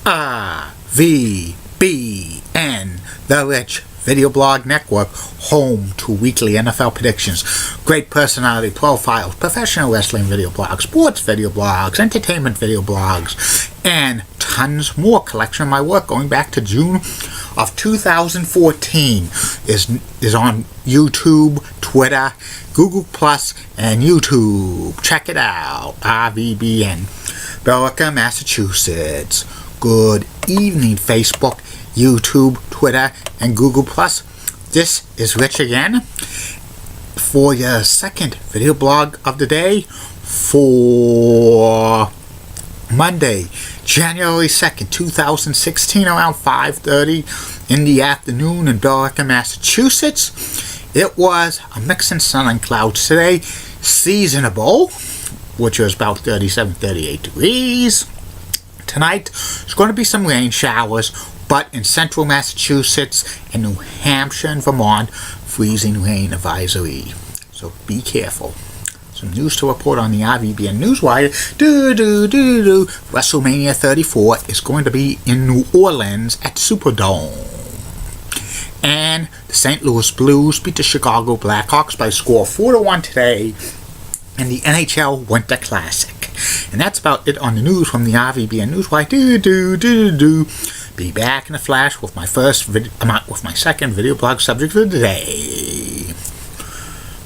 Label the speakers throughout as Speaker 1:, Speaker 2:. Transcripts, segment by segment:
Speaker 1: RVBN, the Rich Video Blog Network, home to weekly NFL predictions, great personality profiles, professional wrestling video blogs, sports video blogs, entertainment video blogs, and tons more. Collection of my work going back to June of 2014 is on YouTube, Twitter, Google Plus, and YouTube. Check it out. RVBN, Billerica, Massachusetts. Good evening, Facebook, YouTube, Twitter, and Google Plus. This is Rich again for your second video blog of the day for Monday, January 2nd, 2016, around 5:30 in the afternoon in Billerica, Massachusetts. It was a mix in sun and clouds today, seasonable, which was about 38 degrees. Tonight, there's going to be some rain showers, but in central Massachusetts and New Hampshire and Vermont, freezing rain advisory. So be careful. Some news to report on the RVBN Newswire. WrestleMania 34 is going to be in New Orleans at Superdome. And the St. Louis Blues beat the Chicago Blackhawks by a score of 4-1 today in the NHL Winter Classic. And that's about it on the news from the RVBN Newswire. Be back in a flash with my second video blog subject of the day.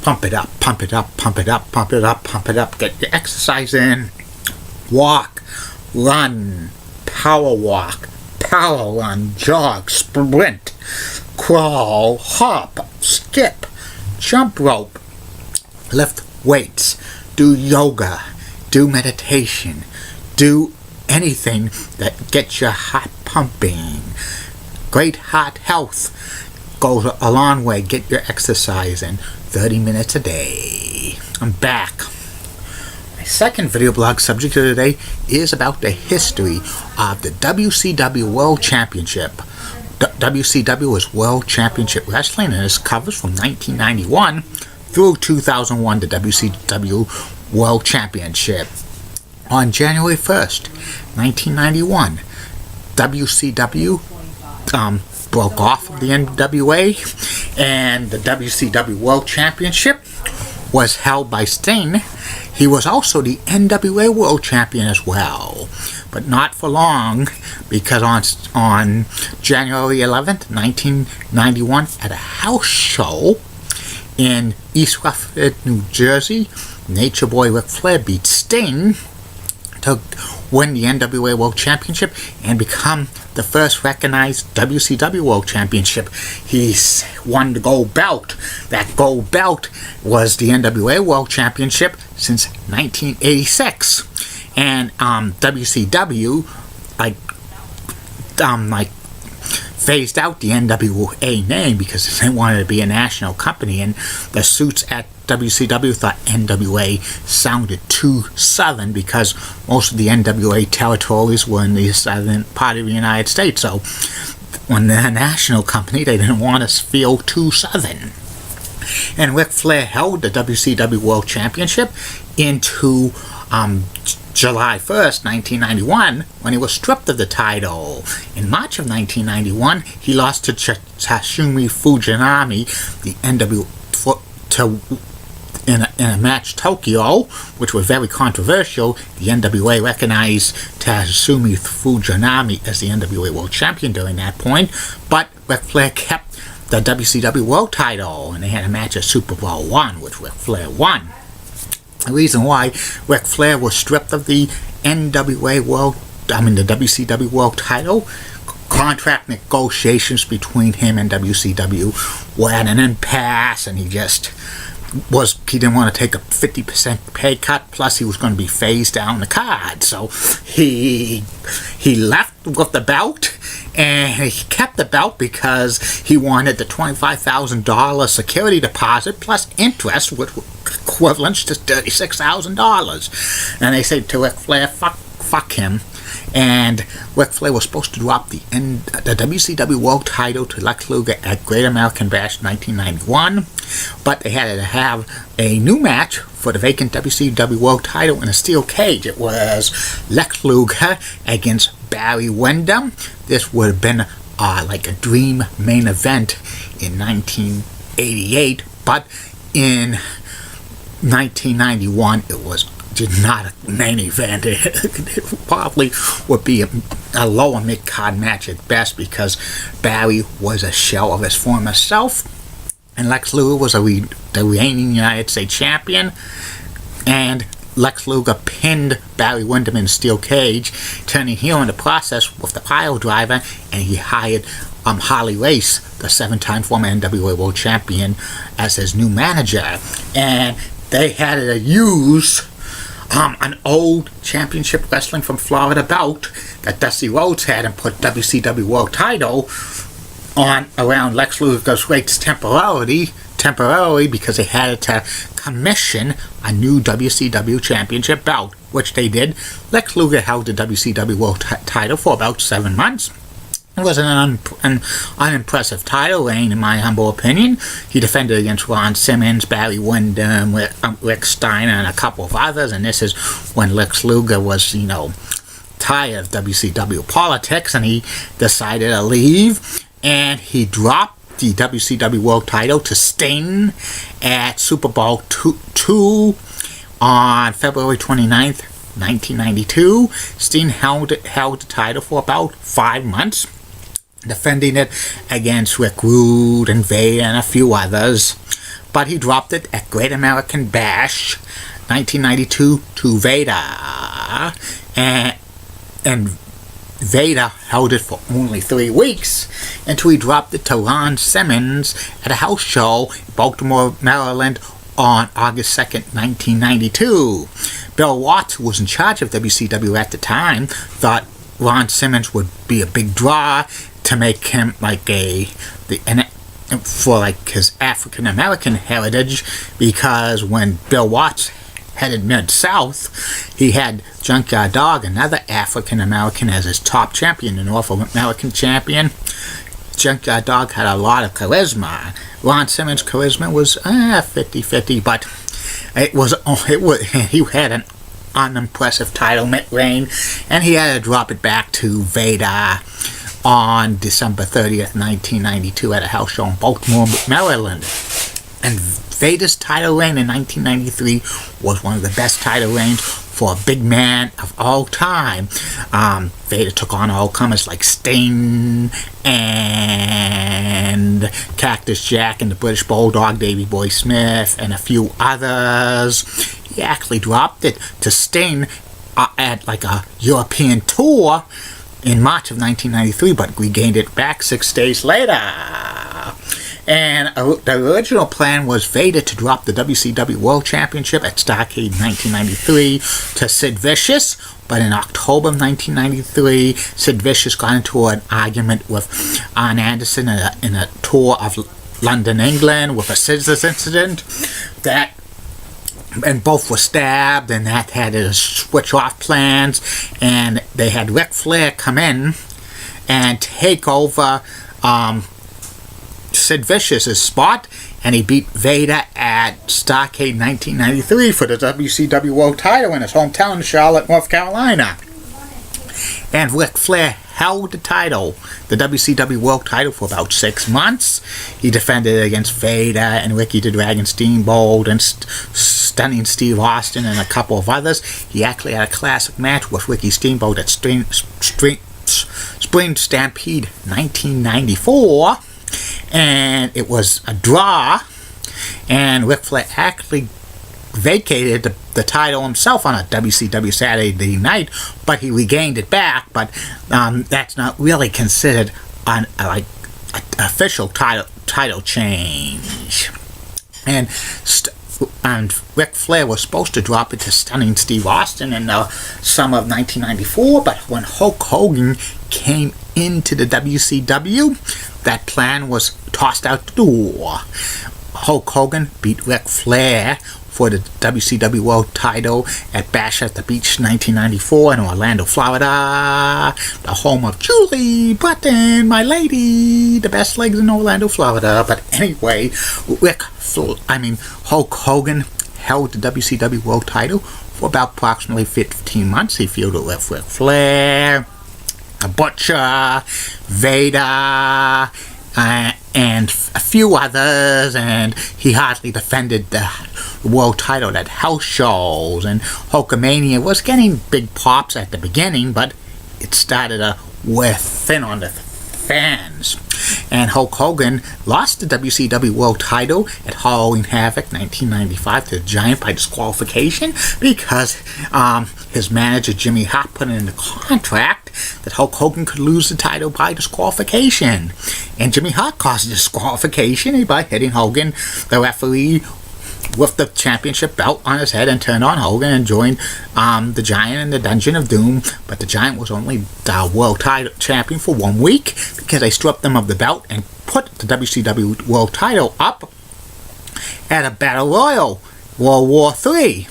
Speaker 1: Pump it up, pump it up, pump it up, pump it up, pump it up. Get your exercise in. Walk, run, power walk, power run, jog, sprint, crawl, hop, skip, jump rope, lift weights, do yoga, do meditation, do anything that gets your heart pumping. Great heart health goes a long way. Get your exercise in 30 minutes a day. I'm back. My second video blog subject of the day is about the history of the WCW World Championship. WCW is World Championship Wrestling, and it covers from 1991 through 2001, the WCW World Championship. On January 1st, 1991, WCW broke off of the NWA, and the WCW World Championship was held by Sting. He was also the NWA World Champion as well, but not for long, because on January 11th, 1991, at a house show in East Rutherford, New Jersey, Nature Boy Ric Flair beat Sting to win the NWA World Championship and become the first recognized WCW World Championship. He won the gold belt. That gold belt was the NWA World Championship since 1986. And WCW phased out the NWA name because they wanted to be a national company, and the suits at WCW thought NWA sounded too southern because most of the NWA territories were in the southern part of the United States. So when they're a national company, they didn't want us to feel too southern. And Ric Flair held the WCW World Championship into July 1st, 1991, when he was stripped of the title. In March of 1991, he lost to Tatsumi Fujinami, the NWA, in a match Tokyo, which was very controversial. The NWA recognized Tatsumi Fujinami as the NWA World Champion during that point, but Ric Flair kept the WCW World title, and they had a match at Super Bowl I, which Ric Flair won. The reason why Ric Flair was stripped of the WCW World title, contract negotiations between him and WCW were at an impasse, and he didn't want to take a 50% pay cut, plus he was going to be phased down the card. So he left with the belt, and he kept the belt because he wanted the $25,000 security deposit plus interest, which was equivalent to $36,000. And they said to Ric Flair, fuck him. And Ric Flair was supposed to drop the WCW World title to Lex Luger at Great American Bash 1991, but they had to have a new match for the vacant WCW World title in a steel cage. It was Lex Luger against Barry Windham. This would have been like a dream main event in 1988, but in 1991 it was not a main event. It probably would be a lower mid-card match at best, because Barry was a shell of his former self, and Lex Luger was the reigning United States champion, and Lex Luger pinned Barry Windham in a steel cage, turning heel in the process with the pile driver, and he hired Harley Race, the 7-time former NWA World Champion, as his new manager. And they had to use an old championship wrestling from Florida belt that Dusty Rhodes had, and put WCW World Title on around Lex Luger's waist temporarily, because they had to commission a new WCW championship belt, which they did. Lex Luger held the WCW World Title for about 7 months. It was an unimpressive title reign, in my humble opinion. He defended against Ron Simmons, Barry Windham, Rick Steiner, and a couple of others, and this is when Lex Luger was, tired of WCW politics, and he decided to leave, and he dropped the WCW World Title to Sting at Super Bowl II on February 29th, 1992. Sting held the title for about 5 months, defending it against Rick Rude and Vader and a few others, but he dropped it at Great American Bash 1992 to Vader, and Vader held it for only 3 weeks until he dropped it to Ron Simmons at a house show in Baltimore, Maryland on August 2nd, 1992. Bill Watts, who was in charge of WCW at the time, thought Ron Simmons would be a big draw to make him for his African American heritage, because when Bill Watts headed Mid-South, he had Junkyard Dog, another African American, as his top champion, the North American champion. Junkyard Dog had a lot of charisma. Ron Simmons' charisma was 50-50, but he had an unimpressive title reign, and he had to drop it back to Vader on December 30th, 1992 at a house show in Baltimore, Maryland. And Vader's title reign in 1993 was one of the best title reigns for a big man of all time. Vader took on all-comers like Sting and Cactus Jack and the British Bulldog, Davey Boy Smith, and a few others. He actually dropped it to Sting at a European tour in March of 1993, but regained it back 6 days later. And the original plan was Vader to drop the WCW World Championship at Starrcade in 1993 to Sid Vicious, but in October of 1993, Sid Vicious got into an argument with Arn Anderson in a tour of London, England, with a scissors incident and both were stabbed, and that had to switch off plans, and they had Ric Flair come in and take over Sid Vicious's spot, and he beat Vader at Starrcade 1993 for the WCW World Title in his hometown of Charlotte, North Carolina. And Ric Flair held the title, the WCW World Title, for about 6 months. He defended it against Vader and Ricky the Dragon Steamboat and Stunning Steve Austin and a couple of others. He actually had a classic match with Ricky Steamboat at Spring Stampede 1994, and it was a draw, and Ric Flair actually vacated the title himself on a WCW Saturday night, but he regained it back. But that's not really considered an official title change. And Ric Flair was supposed to drop it to Stunning Steve Austin in the summer of 1994, but when Hulk Hogan came into the WCW, that plan was tossed out the door. Hulk Hogan beat Ric Flair for the WCW World Title at Bash at the Beach 1994 in Orlando, Florida, the home of Julie Button, my lady, the best legs in Orlando, Florida. But anyway, Hulk Hogan held the WCW World Title for about approximately 15 months. He feuded with Ric Flair, Butcher, Vader, and a few others, and he hardly defended the world title at house shows, and Hulkamania was getting big pops at the beginning, but it started to wear thin on the fans. And Hulk Hogan lost the WCW World title at Halloween Havoc 1995 to the Giant by disqualification because his manager Jimmy Hart put in the contract that Hulk Hogan could lose the title by disqualification. And Jimmy Hart caused the disqualification by hitting Hogan, the referee, with the championship belt on his head, and turned on Hogan and joined the Giant in the Dungeon of Doom. But the Giant was only the world title champion for 1 week because they stripped him of the belt and put the WCW world title up at a Battle Royal World War III,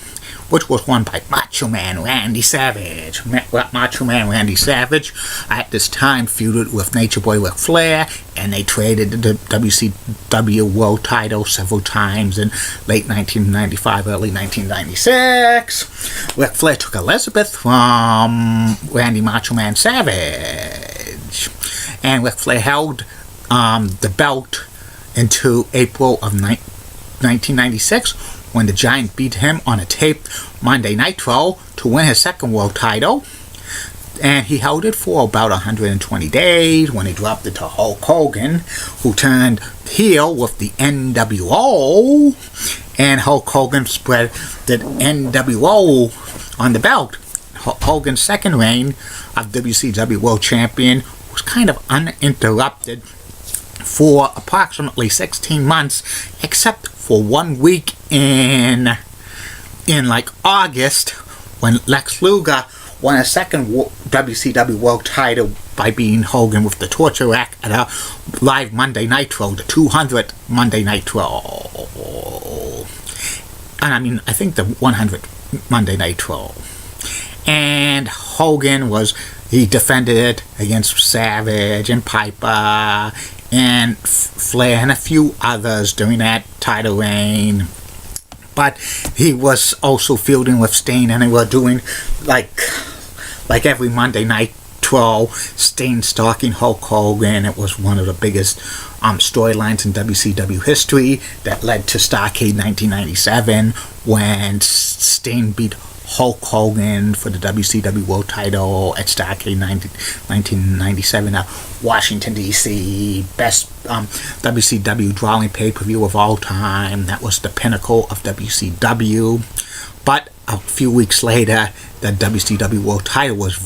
Speaker 1: which was won by Macho Man Randy Savage. Macho Man Randy Savage at this time feuded with Nature Boy Ric Flair, and they traded the WCW World title several times in late 1995, early 1996. Ric Flair took Elizabeth from Randy Macho Man Savage, and Ric Flair held the belt until April of 1996, when the Giant beat him on a taped Monday Nitro to win his second world title. And he held it for about 120 days when he dropped it to Hulk Hogan, who turned heel with the NWO. And Hulk Hogan spread the NWO on the belt. Hogan's second reign of WCW World Champion was kind of uninterrupted for approximately 16 months, except for 1 week in like August, when Lex Luger won a second WCW World title by beating Hogan with the torture rack at a live Monday Nitro, the 200th Monday Nitro. And I think the 100th Monday Nitro. And Hogan he defended it against Savage and Piper and Flair and a few others during that title reign. But he was also fielding with Sting, and they were doing like every Monday Nitro, Sting stalking Hulk Hogan. It was one of the biggest storylines in WCW history that led to Starrcade 1997, when Sting beat Hulk Hogan for the WCW World title at Starrcade 1997 at Washington, D.C. Best WCW drawing pay-per-view of all time. That was the pinnacle of WCW. But a few weeks later, the WCW World title was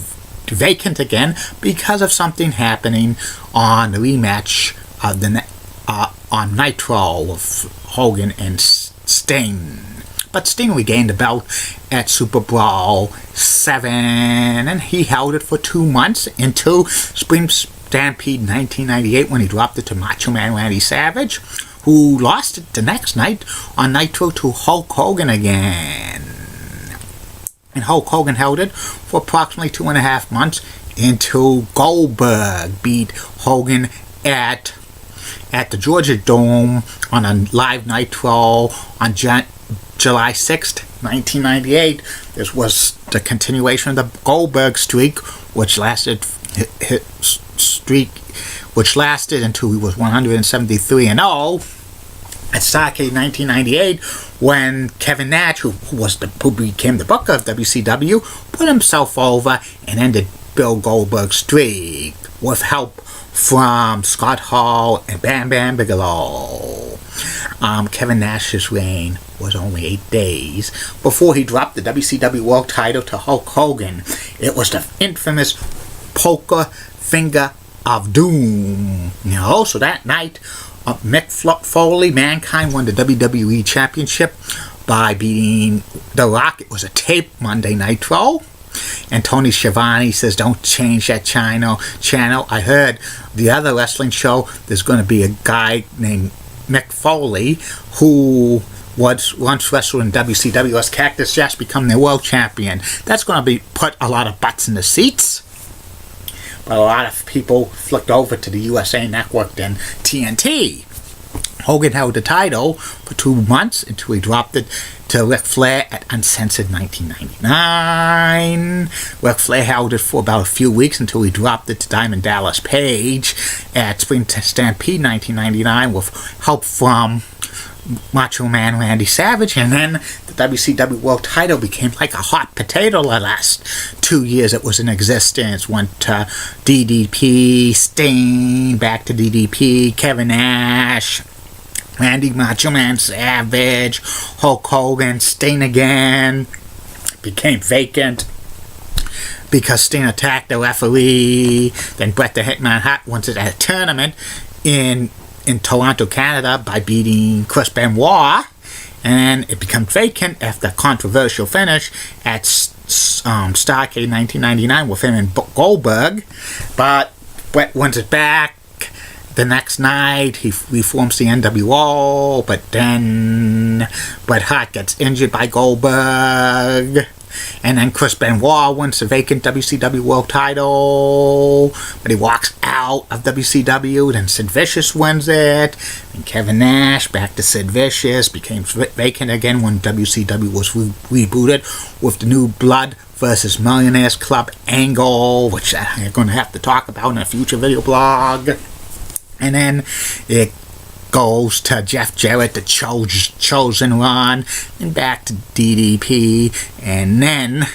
Speaker 1: vacant again because of something happening on the rematch of on Nitro with Hogan and Sting. But Sting regained the belt at Super Brawl 7, and he held it for 2 months until Spring Stampede 1998, when he dropped it to Macho Man Randy Savage, who lost it the next night on Nitro to Hulk Hogan again. And Hulk Hogan held it for approximately 2.5 months until Goldberg beat Hogan at the Georgia Dome on a live Nitro on July 6th, 1998. This was the continuation of the Goldberg streak, which lasted until he was 173-0 at Starrcade 1998, when Kevin Nash, who became the booker of WCW, put himself over and ended Bill Goldberg's streak with help from Scott Hall and Bam Bam Bigelow. Kevin Nash's reign was only 8 days before he dropped the WCW World title to Hulk Hogan. It was the infamous Poker Finger of Doom. So that night, Mick Foley, Mankind, won the WWE Championship by beating The Rock. It was a taped Monday Nitro. And Tony Schiavone says, "Don't change that channel. I heard the other wrestling show, there's going to be a guy named Mick Foley who once wrestled in WCW as Cactus Jack, become their world champion." That's going to put a lot of butts in the seats. But a lot of people flicked over to the USA Network and TNT. Hogan held the title for 2 months until he dropped it to Ric Flair at Uncensored 1999. Ric Flair held it for about a few weeks until he dropped it to Diamond Dallas Page at Spring Stampede 1999 with help from Macho Man Randy Savage, and then the WCW World title became like a hot potato the last 2 years it was in existence. Went to DDP, Sting, back to DDP, Kevin Nash, Randy Macho Man Savage, Hulk Hogan, Sting again. Became vacant because Sting attacked the referee. Then Bret the Hitman Hart won it at a tournament in Toronto, Canada by beating Chris Benoit. And it became vacant after a controversial finish at Starrcade 1999 with him and Goldberg. But Bret wins it back. The next night, he reforms the NWO, but then Bret Hart gets injured by Goldberg. And then Chris Benoit wins the vacant WCW World title, but he walks out of WCW. Then Sid Vicious wins it. And Kevin Nash, back to Sid Vicious, became vacant again when WCW was rebooted with the New Blood versus Millionaires Club angle, which I'm going to have to talk about in a future video blog. And then it goes to Jeff Jarrett, the chosen one, and back to DDP. And then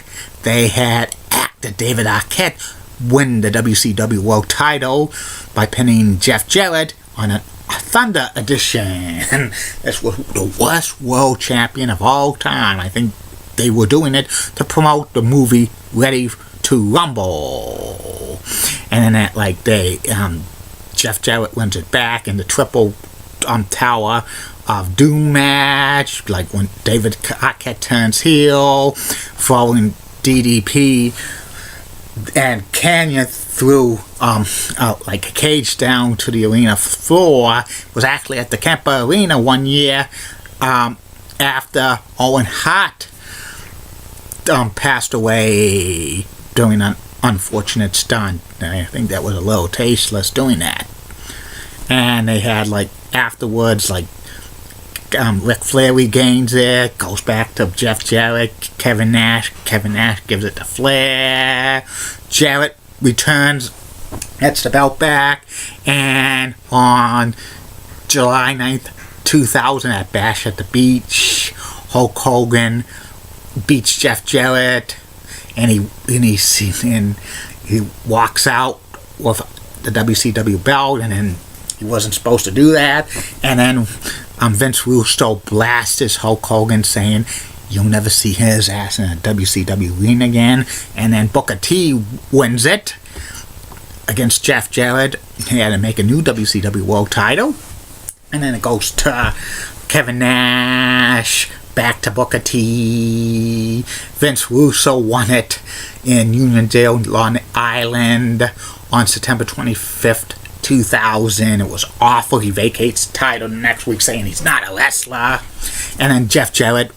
Speaker 1: they had actor David Arquette win the WCW World title by pinning Jeff Jarrett on a Thunder edition. This was the worst world champion of all time. I think they were doing it to promote the movie Ready to Rumble. And then Jeff Jarrett wins it back in the triple Tower of Doom match, like when David Arquette turns heel, following DDP, and Canyon threw like a cage down to the arena floor. It was actually at the Kemper Arena one year after Owen Hart passed away during an unfortunate stunt. I think that was a little tasteless doing that. And they had afterwards Ric Flair regains it, goes back to Jeff Jarrett, Kevin Nash gives it to Flair, Jarrett returns, gets the belt back, and on July 9th 2000 at Bash at the Beach, Hulk Hogan beats Jeff Jarrett, and he walks out with the WCW belt, and then he wasn't supposed to do that. And then Vince Russo blasts Hulk Hogan, saying you'll never see his ass in a WCW ring again. And then Booker T wins it against Jeff Jarrett. He had to make a new WCW World title. And then it goes to Kevin Nash, back to Booker T. Vince Russo won it in Uniondale, Long Island on September 25th, 2000. It was awful. He vacates the title the next week saying he's not a wrestler. And then Jeff Jarrett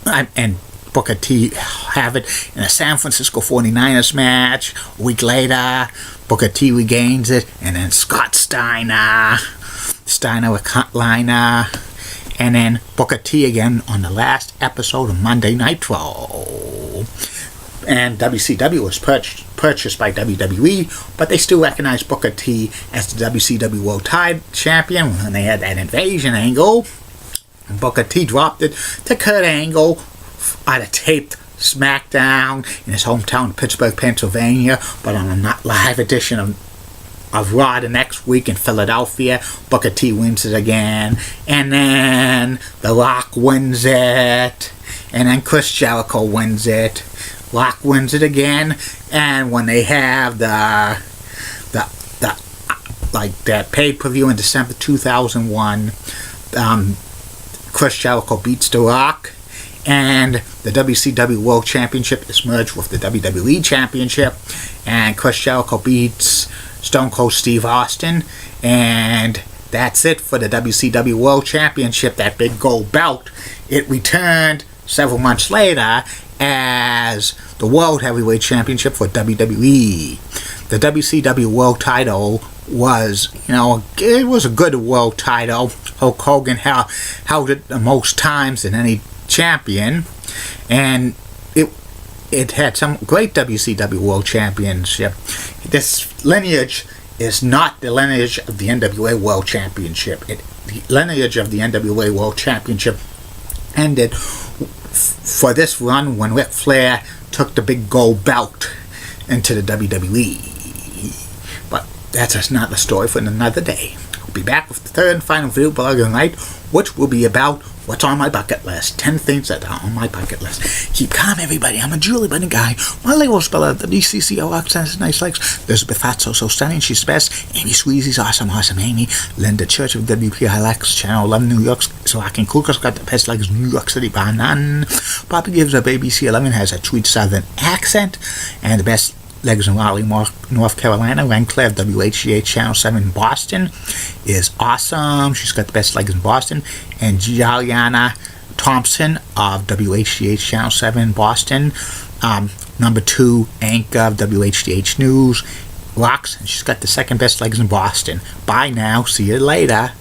Speaker 1: and Booker T have it in a San Francisco 49ers match. A week later, Booker T regains it, and then Scott Steiner with Cutliner, and then Booker T again on the last episode of Monday Nitro. And WCW was purchased by WWE, but they still recognize Booker T as the WCW World Champion when they had that invasion angle. And Booker T dropped it to Kurt Angle on a taped SmackDown in his hometown, Pittsburgh, Pennsylvania, but on a not live edition of Raw the next week in Philadelphia. Booker T wins it again, and then The Rock wins it, and then Chris Jericho wins it. Rock wins it again, and when they have that pay-per-view in December 2001, Chris Jericho beats The Rock, and the WCW World Championship is merged with the WWE Championship, and Chris Jericho beats Stone Cold Steve Austin, and that's it for the WCW World Championship, that big gold belt. It returned several months later as the World Heavyweight Championship for WWE. The WCW World title was, it was a good world title. Hulk Hogan held it the most times than any champion, and it had some great WCW World Championship. This lineage is not the lineage of the NWA World Championship. The lineage of the NWA World Championship ended for this run when Ric Flair took the big gold belt into the WWE. But that's just not the story for another day. I'll be back with the third and final video blog of the night, which will be about what's on my bucket list. 10 things that are on my bucket list. Keep calm, everybody. I'm a Julie Bunny guy. My label spell the DCCO accents, nice legs. Elizabeth Fatso, so stunning, she's the best. Amy Squeezy's awesome Amy. Linda Church of WPI Lex, Channel 11 New York. So I can Kuka's got the best legs, New York City by none. Bobby Gives Up ABC 11 has a sweet southern accent. And the best legs in Raleigh, North Carolina. Renclair of WHGH Channel 7 Boston is awesome. She's got the best legs in Boston. And Giuliana Thompson of WHGH Channel 7 Boston, number 2 anchor of WHGH News, rocks, and she's got the second best legs in Boston. Bye now. See you later.